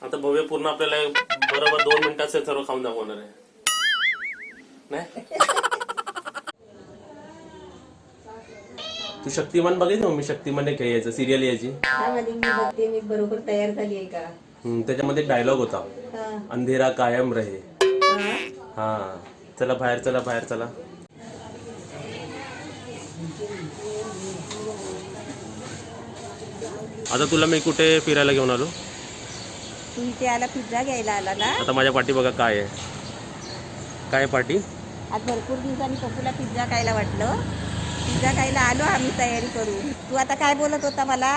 आता भव्य पूर्ण आपल्याला बरोबर 2 मिनिटात सर्व खाऊन दाखवणार आहे. नाही तू शक्तिमान बघितलं मी शक्तिमान खेळायचं सिरियल यायची मी बघते मी बरोबर तयार झाली आहे का. त्याच्यामध्ये डायलॉग होता अंधेरा कायम रहे. हा चला बाहेर चला बाहेर चला. आता तुला मी कुठे फिरायला घेऊन आलो. तू इथे आला पिझ्झा घ्यायला आला ना. आता माझ्या पाठी बघा काय आहे. काय पाठी आज भरपूर दिवसांनी पप्पूला पिझ्झा खायला वाटलं. पिझ्झा खायला आलो आम्ही तयारी करून. तू आता काय बोलत होता मला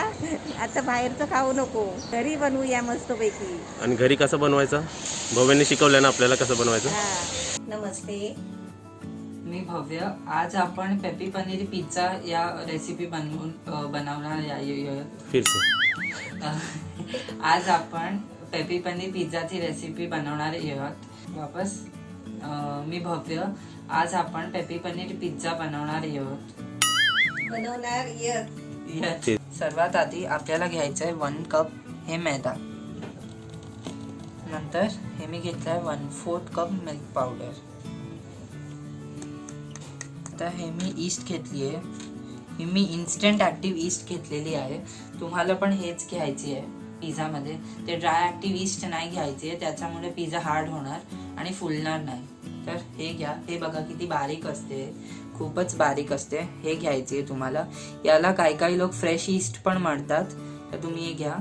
आता बाहेरचं खाऊ नको घरी बनवूया मस्तपैकी. आणि घरी कसं बनवायचं भव्याने शिकवलं ना आपल्याला कसं बनवायचं. नमस्ते मी भव्य. आज आपण पेपी पनीर पिझ्झा या रेसिपी बनवणार फिर से आज आपण पेपी पनीर पिझ्झाची रेसिपी बनवणार आहोत वापस. मी भव्य. आज आपण पेपी पनीर पिझ्झा बनवणार आहोत. सर्वात आधी आपल्याला घ्यायचं आहे 1 कप हे मैदा. नंतर हे मी घेतलं आहे 1/4 कप मिल्क पावडर. आता हे मी ईस्ट घेतली आहे. ही मी इन्स्टंट ॲक्टिव्ह ईस्ट घेतलेली आहे. तुम्हाला पण हेच घ्यायची आहे पिझ्झामध्ये. ते ड्राय ॲक्टिव्ह ईस्ट नाही घ्यायची आहे त्याच्यामुळे पिझ्झा हार्ड होणार आणि फुलणार नाही. तर हे घ्या. हे बघा किती बारीक असते खूपच बारीक असते. हे घ्यायचे आहे तुम्हाला. याला काही लोक फ्रेश ईस्ट पण म्हणतात तर तुम्ही हे घ्या.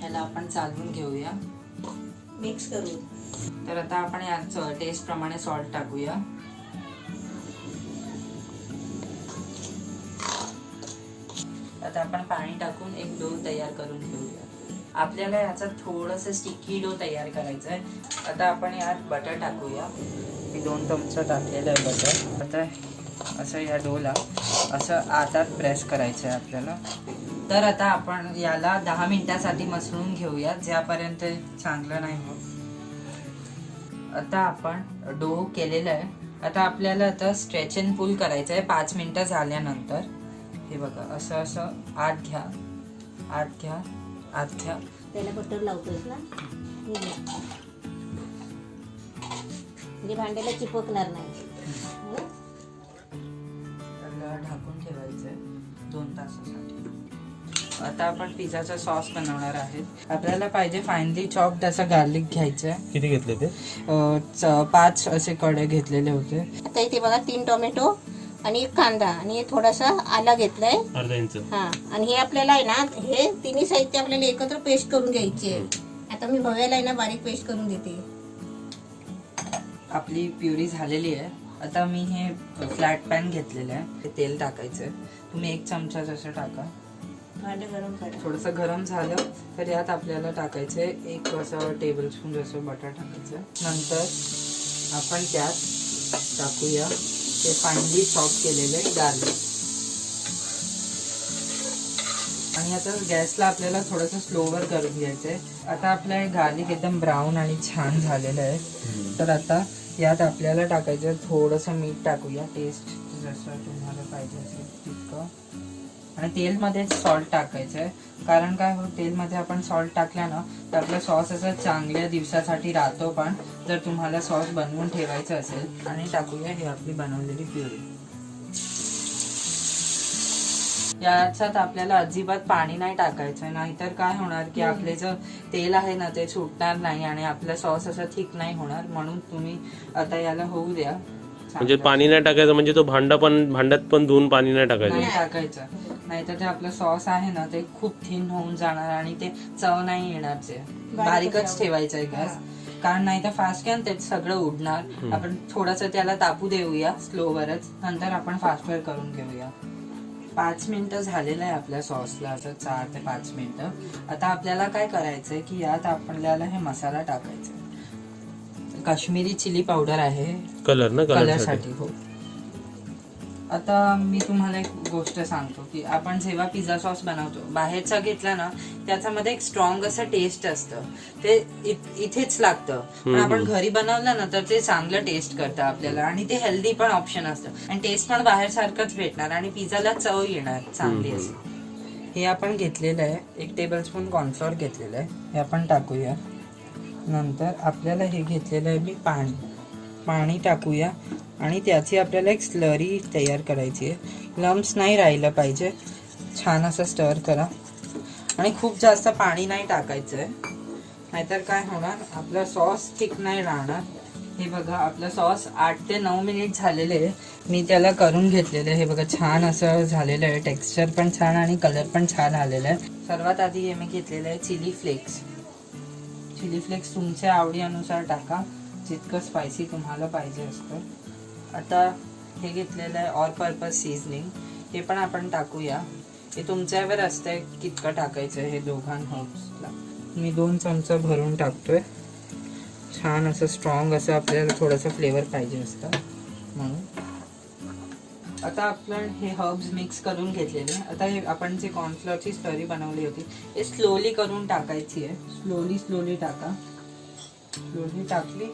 याला आपण चालवून घेऊया मिक्स करू. तर आता आपण यात टेस्ट प्रमाणे सॉल्ट टाकूया. आता आपण पाणी टाकून एक डो तयार करून घेऊया. आपल्याला याचा थोडंसं स्टिकी डो तयार करायचा आहे. आता आपण यात बटर टाकूया. मी 2 चमचे टाकलेलं आहे बटर. आता असं या डोला असं आतात प्रेस करायचं आहे आपल्याला. तर आता आपण याला 10 मिनिटासाठी मसळून घेऊया ज्यापर्यंत चांगलं नाही होत. आता आपण डो केलेला आहे. आता आपल्याला आता स्ट्रेच अँड पुल करायचं आहे 5 मिनिटं झाल्यानंतर. हे बघा असं असं आत घ्या आत घ्या आत घ्या. त्याला बटर लावतोस ना म्हणजे भांड्याला चिपकणार नाही. त्याला ढाकून ठेवायचं आहे 2 तासासाठी. आता आपण पिझ्झाचा सॉस बनवणार आहे. आपल्याला पाहिजे फाईनली चॉप्ड असं गार्लिक घ्यायचं आहे. किती घेतले ते 5 असे कडे घेतलेले होते. आता इथे बघा 3 टोमॅटो आणि 1 कांदा आणि थोडासा आला घेतलाय अर्धा इंच. हा आणि हे आपल्याला आहे ना हे तिन्ही साहित्य आपल्याला एकत्र पेस्ट करून घ्यायची आहे. आता मी भव्याला आहे ना बारीक पेस्ट करून देते. आपली प्युरी झालेली आहे. आता मी हे फ्लॅट पॅन घेतलेलं आहे. हे तेल टाकायचं आहे. तुम्ही 1 चमचा जसं टाका. भांडं गरम करा. थोडंसं गरम झालं तर यात आपल्याला टाकायचं आहे 1 असं टेबलस्पून जसं बटर टाकायचं. नंतर आपण त्यात टाकूया ते फाईनली चॉप केलेले गार्लिक. आणि आता गॅसला आपल्याला थोडंसं स्लोवर करून घ्यायचं आहे. आता आपलं गार्लिक एकदम ब्राऊन आणि छान झालेलं आहे. तर आता यात आपल्याला टाकायचं थोडंसं मीठ टाकूया टेस्ट जसं तुम्हाला पाहिजे असेल तितकं. आणि तेलमध्येच सॉल्ट टाकायचं आहे. कारण काय हो तेलमध्ये आपण सॉल्ट टाकल्या ना तर आपला सॉस असं चांगल्या दिवसासाठी राहतो. पण जर तुम्हाला सॉस बनवून ठेवायचं असेल आणि टाकूया ही आपली बनवलेली प्युरी. याच्यात आपल्याला अजिबात पाणी नाही टाकायचं नाहीतर काय होणार की आपले जो तेल आहे ना ते सुटणार नाही आणि आपला सॉस असा थिक नाही होणार. म्हणून तुम्ही आता याला होऊ द्या. म्हणजे पाणी नाही टाकायचं म्हणजे तो भांड्यात पण धुवून पाणी नाही टाकायचं नाहीतर ते आपलं सॉस आहे ना ते खूप थिन होऊन जाणार आणि ते चव नाही येणार. ते बारीकच ठेवायचं आहे गॅस कारण नाही तर फास्ट गॅस ते सगळं उडणार. आपण थोडंसं त्याला तापू देऊया स्लोवरच. नंतर आपण फास्टवर करून घेऊया. 5 मिनिटं झालेलं आहे आपल्या सॉसला असं 4 ते 5 मिनिटं. आता आपल्याला काय करायचंय की यात आपल्याला हे मसाला टाकायचा. काश्मीरी चिली पावडर आहे कलरसाठी. हो. आता मी तुम्हाला एक गोष्ट सांगतो की आपण जेव्हा पिझ्झा सॉस बनवतो बाहेरचा घेतला ना त्याच्यामध्ये एक स्ट्रॉंग असं टेस्ट असतं. ते इथेच लागतं. पण आपण घरी बनवलं ना तर ते चांगलं टेस्ट करतं आपल्याला आणि ते हेल्दी पण ऑप्शन असतं आणि टेस्ट पण बाहेर सारखंच भेटणार आणि पिझ्झाला चव येणार चांगली अशी. हे आपण घेतलेलं आहे, 1 टेबलस्पून कॉर्नफ्लोअर घेतलेलं आहे, हे आपण टाकूया. नंतर आपल्याला हे घेतलेलं आहे मी पाणी टाकूया आणि त्याची आपल्याला एक स्लरी तयार करायची आहे. लम्स नाही राहिलं पाहिजे. छान असं स्टर करा आणि खूप जास्त पाणी नाही टाकायचं आहे, नाहीतर काय होणार, आपला सॉस थिक नाही राहणार. हे बघा आपला सॉस 8 ते 9 मिनिट झालेले आहे. मी त्याला करून घेतलेलं आहे. हे बघा छान असं झालेलं आहे, टेक्स्चर पण छान आणि कलर पण छान आलेला आहे. सर्वात आधी हे मी घेतलेलं आहे चिली फ्लेक्स. चिली फ्लेक्स तुमच्या आवडीनुसार टाका, जितकं स्पायसी तुम्हाला पाहिजे असतं. आता हे घेतलेलं आहे ऑल पर्पज सीझनिंग, हे पण आपण टाकूया. हे तुमच्यावर असतंय कितकं टाकायचं आहे. हे दोघांना मी 2 चमचा भरून टाकतोय. छान असं स्ट्रॉंग असं आपल्याला थोडंसं फ्लेवर पाहिजे असतं म्हणून. आता आपण हे हर्ब्स मिक्स करून घेतलेले. आता हे आपण जे कॉर्नफ्लोअरची स्लरी बनवली होती हे स्लोली करून टाकायची आहे. स्लोली टाका. स्लोली टाकली.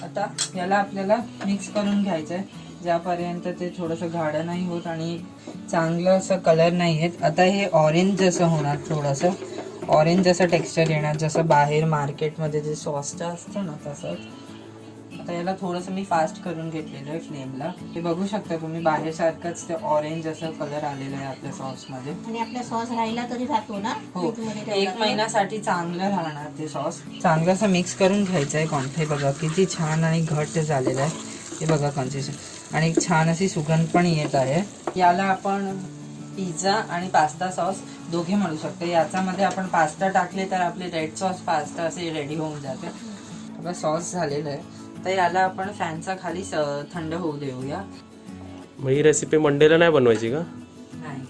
आता याला आपल्याला मिक्स करून घ्यायचं आहे ज्यापर्यंत ते थोडंसं गाढं नाही होत आणि चांगलं असं कलर नाही येत. आता हे ऑरेंज जसं होणार, थोडंसं ऑरेंज जसं टेक्स्चर येणार, जसं बाहेर मार्केटमध्ये जे सॉसचं असतं ना तसंच. आता याला थोडंसं मी फास्ट करून घेतलेलं आहे फ्लेमला. हे बघू शकता तुम्ही, बाहेर सारखंच ते ऑरेंज असं कलर आलेलं आहे आपल्या सॉसमध्ये. आणि आपला सॉस राहिला तरी जातो ना. हो, 1 महिन्यासाठी चांगलं राहणार ते सॉस. चांगलं असं मिक्स करून घ्यायचं आहे. हे बघा किती छान आणि घट्ट झालेलं आहे. हे बघा कन्सिस्टन्सी आणि एक छान अशी सुगंध पण येत आहे. याला आपण पिझ्झा आणि पास्ता सॉस दोघे म्हणू शकतो. याच्यामध्ये आपण पास्ता टाकले तर आपले रेड सॉस पास्ता असे रेडी होऊन जाते. आपला सॉस झालेलं आहे. तर याला आपण फॅनचा खाली थंड होऊ देऊया. मग ही रेसिपी मंडेला नाही बनवायची का? नाही,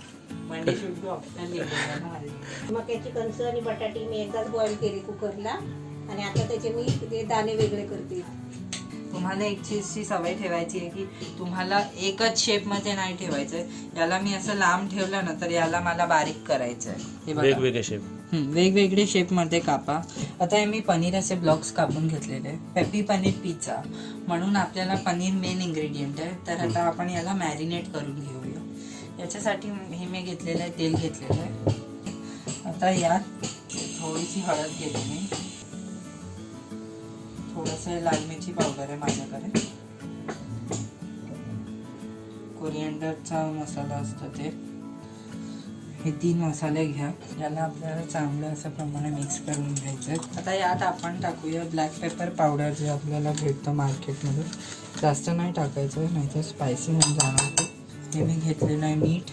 मंडे शुड बी ऑप्शनल. मक्याची कणसं आणि बटाटी मी एकदाच बॉईल केली कुकरला आणि आता त्याचे मी ते दाणे वेगळे करते. तुम्हाला एक चीजची सवय ठेवायची आहे की तुम्हाला एकच शेपमध्ये नाही ठेवायचं आहे. याला मी असं लांब ठेवलं ना तर याला मला बारीक करायचं आहे. हे बघा वेगवेगळे शेप. वेगवेगळे शेपमध्ये कापा. आता हे मी पनीर असे ब्लॉक्स कापून घेतलेले आहे. पेपी पनीर पिझ्झा म्हणून आपल्याला पनीर मेन इन्ग्रेडियंट आहे. तर आता आपण याला मॅरिनेट करून घेऊया. याच्यासाठी हे मी घेतलेलं आहे, तेल घेतलेलं आहे. आता यात थोडीशी हळद घेते मी, थोडंसं लाल मिरची पावडर आहे माझ्याकडे, कोरिएंडरचा मसाला असतो ते. हे 3 मसाले घ्या. याला आपल्याला चांगलं असं प्रमाणे मिक्स करून घ्यायचं आहे. आता यात आपण टाकूया ब्लॅक पेपर पावडर, जे आपल्याला भेटतं मार्केटमध्ये. जास्त नाही टाकायचं आहे, नाही तर स्पायसी होऊन जाणार. हे मी घेतलेलं आहे मीठ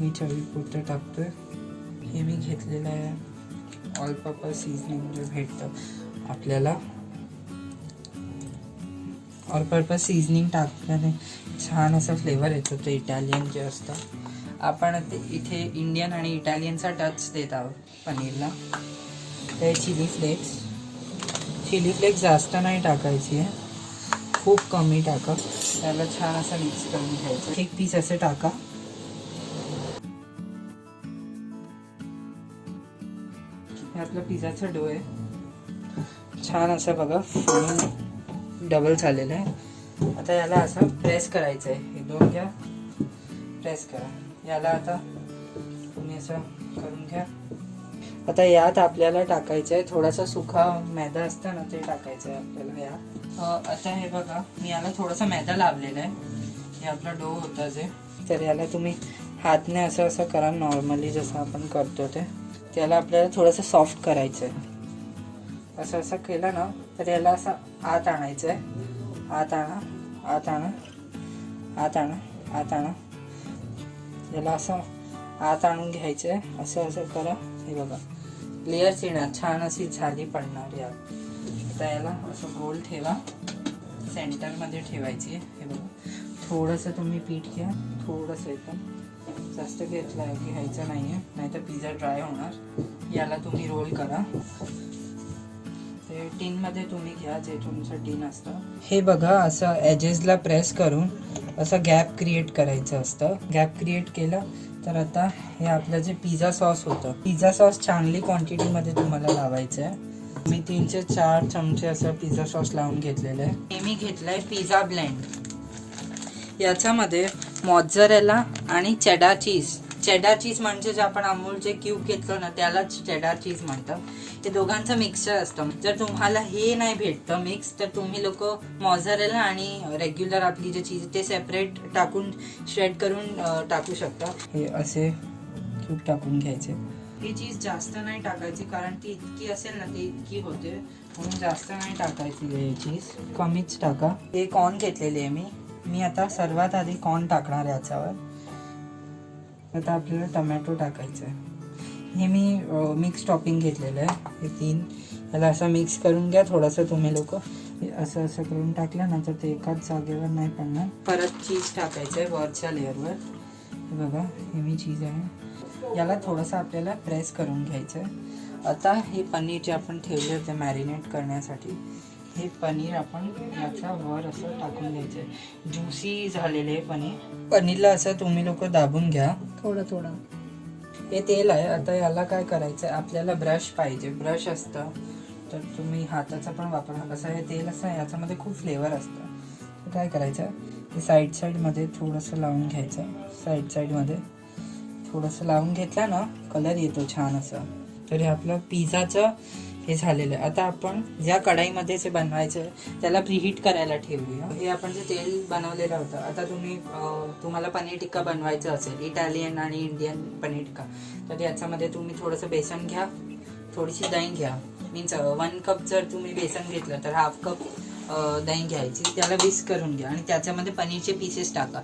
मी चवीपुरतं टाकतोय. हे मी घेतलेलं आहे ऑल पर्पज सीझनिंग, जे भेटतं आपल्याला. ऑल पर्पज सीझनिंग टाकल्याने छान असं फ्लेवर येतो. ते इटालियन जे असतं, आपण ते इथे इंडियन आणि इटालियनचा टच देत आहोत पनीरला. ते चिली फ्लेक्स जास्त नाही टाकायची आहे, खूप कमी टाका. त्याला छान असं मिक्स करून घ्यायचं. 1 पीस असे टाका. हे आपलं पिझ्झाचा डो आहे. छान असं बघा डबल झालेलं आहे. आता याला असं प्रेस करायचं आहे. हे 2 घ्या, प्रेस करा. याला आता तुम्ही असं करून घ्या. आता यात आपल्याला टाकायचं आहे थोडासा सुका मैदा असतं ना, ते टाकायचं आहे आपल्याला यात. आता हे बघा मी याला थोडासा मैदा लावलेला आहे. हे आपला डो होता जे, तर याला तुम्ही हातने असं असं करा, नॉर्मली जसं आपण करतो ते. त्याला आपल्याला थोडंसं सॉफ्ट करायचं आहे. असं असं केलं ना तर याला असं आत आणायचं आहे. आत आणा. याला असं आत आणून घ्यायचं आहे. असं असं करा. हे बघा लेयर्स येणार, छान अशी झाली पडणार यात. आता याला असं गोल ठेवा, सेंटरमध्ये ठेवायची आहे. हे बघा थोडंसं तुम्ही पीठ घ्या, थोडंसं एकदम जास्त घ्यायचं नाही आहे, नाहीतर पिझ्झा ड्राय होणार. याला तुम्ही रोल करा. ते टीनमध्ये तुम्ही घ्या, जे तुमचं टीन असतं. हे बघा असं एजेसला प्रेस करून असं गॅप क्रिएट करायचं असतं. गॅप क्रिएट केलं तर आता हे आपलं जे पिझ्झा सॉस होतं, पिझ्झा सॉस चांगली क्वांटिटीमध्ये तुम्हाला लावायचं आहे. मी 3 ते 4 चमचे असं पिझ्झा सॉस लावून घेतलेलं आहे. हे मी घेतलं आहे पिझ्झा ब्लेंड. याच्यामध्ये मॉझरेला आणि चेडा चीज चेडार चीज म्हणजे जे आपण अमूलचे क्यूब घेतलो ना त्यालाच चेडार चीज म्हणतात. हे दोघांचं मिक्सचर असतं. जर तुम्हाला हे नाही भेटतं मिक्स तर तुम्ही लोक मॉझरेला आणि रेग्युलर आपली जे चीज ते सेपरेट टाकून श्रेड करून टाकू शकता. हे असे क्यूब टाकून घ्यायचे. ही चीज जास्त नाही टाकायची कारण ती इतकी असेल ना ती इतकी होते, म्हणून जास्त नाही टाकायची ही चीज, कमीच टाका. हे कॉर्न घेतलेले आहे मी आता सर्वात आधी कॉर्न टाकणार आहे याच्यावर. आता आपल्याला टमॅटो टाकायचं आहे. हे मी मिक्स टॉपिंग घेतलेलं आहे. हे 3 याला असं मिक्स करून घ्या. थोडंसं तुम्ही लोक असं असं करून टाकलं ना तर ते एकाच जागेवर नाही पडणार. परत चीज टाकायचं आहे वरच्या लेअरवर. हे बघा हे मी चीज आहे. याला थोडंसं आपल्याला प्रेस करून घ्यायचं आहे. आता हे पनीर जे आपण ठेवले होते मॅरिनेट करण्यासाठी, हे पनीर आपण याच्या वर असं टाकून घ्यायचं आहे. ज्युसी झालेले पनीर. पनीरला असं तुम्ही लोक दाबून घ्या थोडं थोडं. हे तेल आहे. आता याला काय करायचं आहे, आपल्याला ब्रश पाहिजे. ब्रश असतं तर तुम्ही हाताचा पण वापरा. कसं हे तेल असं याच्यामध्ये खूप फ्लेवर असतं. तर काय करायचं, हे साईडमध्ये थोडंसं लावून घ्यायचं. साईडमध्ये थोडंसं लावून घेतलं ना कलर येतो छान असं. तर हे आपलं पिझ्झाचं हे झालेलं आहे. आता आपण ज्या कढाईमध्ये जे बनवायचं आहे त्याला प्रीहीट करायला ठेवूया. हे आपण जे तेल बनवलेलं होतं, आता तुम्हाला पनीर टिक्का बनवायचं असेल, इटालियन आणि इंडियन पनीर टिक्का, तर याच्यामध्ये तुम्ही थोडंसं बेसन घ्या, थोडीशी दही घ्या. मीन्स 1 कप जर तुम्ही बेसन घेतलं तर 1/2 कप दही घ्यायची. त्याला विस्क करून घ्या आणि त्याच्यामध्ये पनीरचे पीसेस टाका.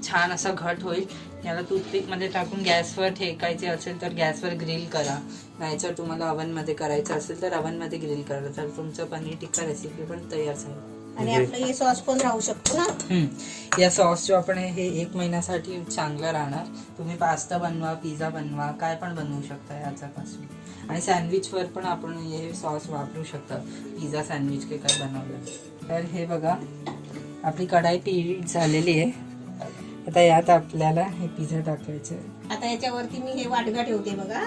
छान असा घट होईल. याला टूथपिकमध्ये टाकून गॅसवर ठेकायचे असेल तर गॅसवर ग्रिल करा, नाहीतर तुम्हाला अवनमध्ये करायचं असेल तर अवनमध्ये ग्रिल करा. तर तुमचं पनीर टिक्का रेसिपी पण तयार झाली. आणि आपलं हे सॉस पण राहू शकतो ना. या सॉस जो आपण हे 1 महिन्यासाठी चांगलं राहणार. तुम्ही पास्ता बनवा, पिझ्झा बनवा, काय पण बनवू शकता याच्यापासून. आणि सँडविचवर पण आपण हे सॉस वापरू शकता. पिझ्झा सँडविच के काय बनवलं तर. हे बघा आपली कढाई प्रीहीट झालेली आहे. आता यात आपल्याला हे पिझ्झा टाकायचं. आता याच्यावरती मी हे वाटगा ठेवते बघा,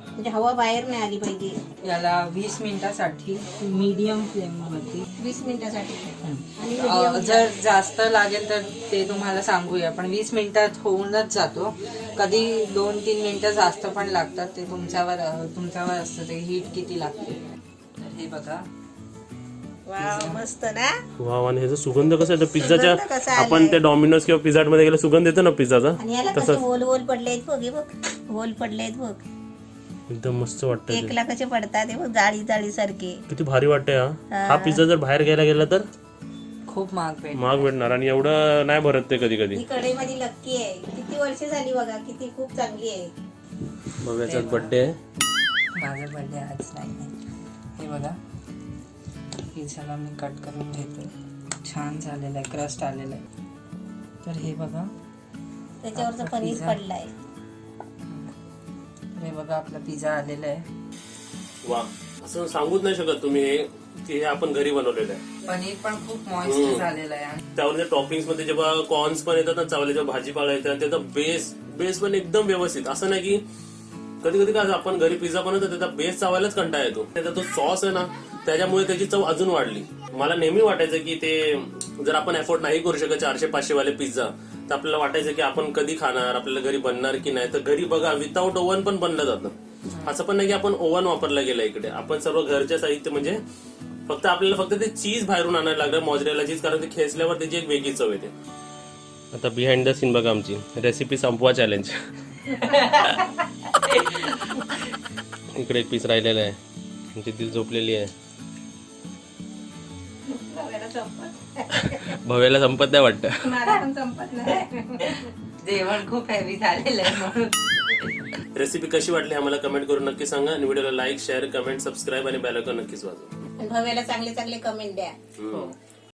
म्हणजे हवा बाहेर नाही आली पाहिजे. याला 20 मिनिटासाठी मीडियम फ्लेमवरती 20 मिनिटासाठी. जर जास्त लागेल तर ते तुम्हाला सांगूया, पण 20 मिनिटात होऊनच जातो. कधी 2-3 मिनिटं जास्त पण लागतात. ते तुमच्यावर असतं ते हीट किती लागते. तर हे बघा वाव मस्त ना. वाव. आणि ह्याचा सुगंध कसा येतो सुगंध कसा पिझ्झाच्या. आलाय. आपण ते डॉमिनोज किंवा पिझ्झा मध्ये गेला सुगंध येतो ना पिझ्झाचा, आणि याला कसे होल पडलेत बघ. हे बघ होल पडलेत बघ. एकदम मस्त वाटतं. 1 लाखाचे पडतात हे बघ, जाळी सारखे. किती भारी वाटतंय. हा पिझ्झा जर बाहेर घ्यायला गेला तर खूप महाग भेटणार आणि एवढं नाही भरत ते कधी कधी. ही कढई माझी लक्की आहे. किती वर्ष झाली बघा, किती खूप चांगली आहे. भव्याचा बर्थडे आहे. माझा बर्थडे आज नाही. हे बघा पिझ्झाला मी कट करून घेतो. छान झालेला आहे, क्रस्ट आलेला आहे. तर हे बघा त्याच्यावरचं पनीर पिझ्झा. पडलाय. हे बघा आपला पिझ्झा आलेला आहे. वा. असं सांगूच नाही शकत तुम्ही की हे आपण घरी बनवलेलं आहे. पनीर पण खूप मॉइस्ट झालेलं आहे. त्यावर टॉपिंग्स मध्ये जेव्हा कॉर्न्स पण येतात ना चावले, जेव्हा भाजीपाला येतात त्याचा बेस पण एकदम व्यवस्थित. असं नाही की कधी कधी काय आपण घरी पिझ्झा बनवतो त्याचा बेस चावायलाच कंटाळा येतो. त्याचा तो सॉस आहे ना त्याच्यामुळे त्याची चव अजून वाढली. मला नेहमी वाटायचं की ते जर आपण एफोर्ड नाही करू शकत 400-500 वाले पिझ्झा तर आपल्याला वाटायचं की आपण कधी खाणार, आपल्याला घरी बनणार की नाही. तर घरी बघा विदाऊट ओव्हन पण बनलं जातं. असं पण नाही की आपण ओव्हन वापरला गेला इकडे. आपण सर्व घरच्या साहित्य म्हणजे आपल्याला फक्त ते चीज बाहेरून आणायला लागलं, मॉझरेला चीज, कारण ते खेचल्यावर त्याची एक वेगळी चव येते. आता बिहाइंड द सीन बघा आमची रेसिपी संपवा चॅलेंज. इकडे एक पीस राहिलेला आहे, तिथे झोपलेली आहे. भव्याला संपत नाही वाटतं. मला पण संपत नाही. जेवण खूप हेवी झालेलं आहे म्हणून. रेसिपी कशी वाटली आम्हाला कमेंट करून नक्की सांगा. आणि व्हिडिओला लाईक, शेअर, कमेंट, सबस्क्राईब आणि बेल आयकॉन नक्कीच वाजवा. भव्याला चांगले कमेंट द्या.